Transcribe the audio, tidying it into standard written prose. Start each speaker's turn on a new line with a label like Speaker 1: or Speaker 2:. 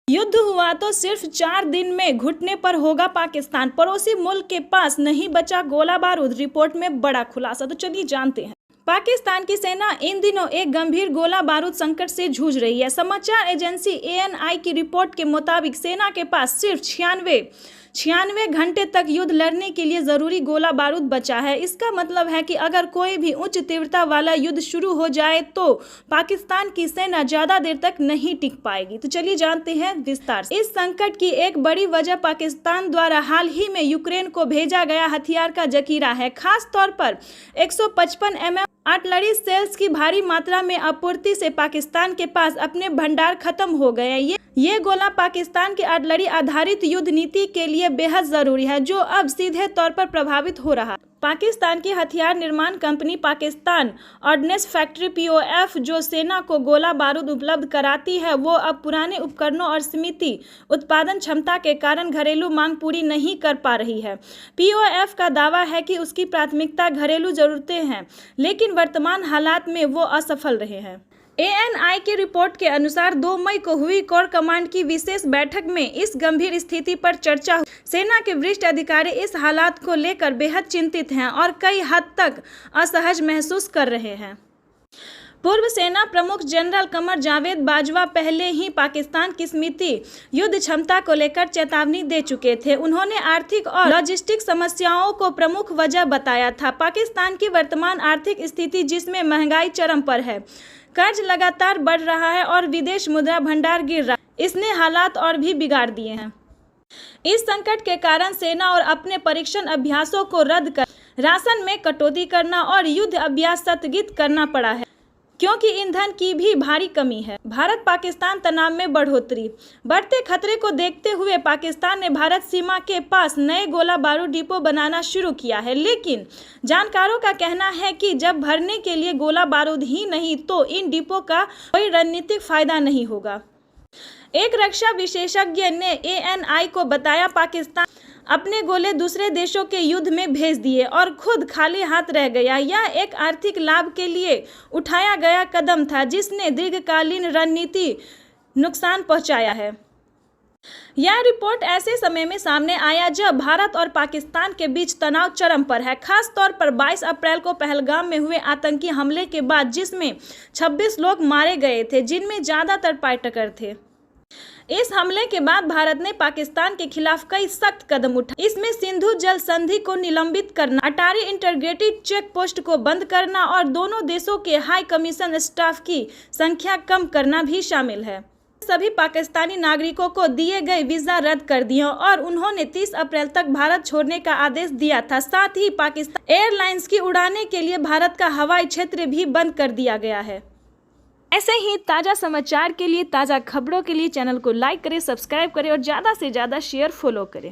Speaker 1: युद्ध हुआ तो सिर्फ 4 दिन में घुटने पर होगा पाकिस्तान। पड़ोसी मुल्क के पास नहीं बचा गोला बारूद, रिपोर्ट में बड़ा खुलासा। तो चलिए जानते हैं। पाकिस्तान की सेना इन दिनों एक गंभीर गोला बारूद संकट से जूझ रही है। समाचार एजेंसी ANI की रिपोर्ट के मुताबिक सेना के पास सिर्फ 96 घंटे तक युद्ध लड़ने के लिए जरूरी गोला बारूद बचा है। इसका मतलब है कि अगर कोई भी उच्च तीव्रता वाला युद्ध शुरू हो जाए तो पाकिस्तान की सेना ज्यादा देर तक नहीं टिक पाएगी। तो चलिए जानते हैं विस्तार से। इस संकट की एक बड़ी वजह पाकिस्तान द्वारा हाल ही में यूक्रेन को भेजा गया हथियार का जखीरा है। खास तौर पर 155 mm आर्टिलरी सेल्स की भारी मात्रा में आपूर्ति से पाकिस्तान के पास अपने भंडार खत्म हो गए हैं। ये गोला पाकिस्तान की आर्टिलरी आधारित युद्ध नीति के लिए बेहद जरूरी है, जो अब सीधे तौर पर प्रभावित हो रहा है। पाकिस्तान की हथियार निर्माण company Pakistan ordnance factory POF, जो सेना को गोला बारूद उपलब्ध कराती है, वो अब पुराने उपकरणों और सीमित उत्पादन क्षमता के कारण घरेलू मांग पूरी नहीं कर पा रही है। POF का दावा है कि उसकी प्राथमिकता घरेलू जरूरतें हैं, लेकिन वर्तमान हालात में वो असफल रहे हैं। ANI की रिपोर्ट के अनुसार 2 मई को हुई कोर कमांड की विशेष बैठक में इस गंभीर स्थिति पर चर्चा हुई। सेना के वरिष्ठ अधिकारी इस हालात को लेकर बेहद चिंतित हैं और कई हद तक असहज महसूस कर रहे हैं। पूर्व सेना प्रमुख जनरल कमर जावेद बाजवा पहले ही पाकिस्तान की सीमित युद्ध क्षमता को लेकर चेतावनी दे चुके थे। उन्होंने आर्थिक और लॉजिस्टिक समस्याओं को प्रमुख वजह बताया था। पाकिस्तान की वर्तमान आर्थिक स्थिति, जिसमें महंगाई चरम पर है, कर्ज लगातार बढ़ रहा है और विदेश मुद्रा भंडार गिर रहा है, इसने हालात और भी बिगाड़ दिए हैं। इस संकट के कारण सेना और अपने परीक्षण अभ्यासों को रद्द कर राशन में कटौती करना और युद्ध अभ्यास स्थगित करना पड़ा है, क्योंकि ईंधन की भी भारी कमी है। भारत पाकिस्तान तनाव में बढ़ोतरी। बढ़ते खतरे को देखते हुए पाकिस्तान ने भारत सीमा के पास नए गोला बारूद डिपो बनाना शुरू किया है, लेकिन जानकारों का कहना है कि जब भरने के लिए गोला बारूद ही नहीं तो इन डिपो का कोई रणनीतिक फायदा नहीं होगा। एक रक्षा विशेषज्ञ ने ANI को बताया, पाकिस्तान अपने गोले दूसरे देशों के युद्ध में भेज दिए और खुद खाली हाथ रह गया। यह एक आर्थिक लाभ के लिए उठाया गया कदम था, जिसने दीर्घकालीन रणनीति नुकसान पहुंचाया है। यह रिपोर्ट ऐसे समय में सामने आया जब भारत और पाकिस्तान के बीच तनाव चरम पर है। खास तौर पर 22 अप्रैल को पहलगाम में हुए आतंकी हमले के बाद, जिसमें 26 लोग मारे गए थे, जिनमें ज्यादातर पर्यटक थे। इस हमले के बाद भारत ने पाकिस्तान के खिलाफ कई सख्त कदम उठाए। इसमें सिंधु जल संधि को निलंबित करना, अटारी इंटीग्रेटेड चेक पोस्ट को बंद करना और दोनों देशों के हाई कमीशन स्टाफ की संख्या कम करना भी शामिल है। सभी पाकिस्तानी नागरिकों को दिए गए वीजा रद्द कर दिए और उन्होंने 30 अप्रैल तक भारत छोड़ने का आदेश दिया था। साथ ही पाकिस्तान एयरलाइंस की उड़ानें के लिए भारत का हवाई क्षेत्र भी बंद कर दिया गया है। ऐसे ही ताज़ा समाचार के लिए, ताज़ा खबरों के लिए चैनल को लाइक करें, सब्सक्राइब करें और ज़्यादा से ज़्यादा शेयर फॉलो करें।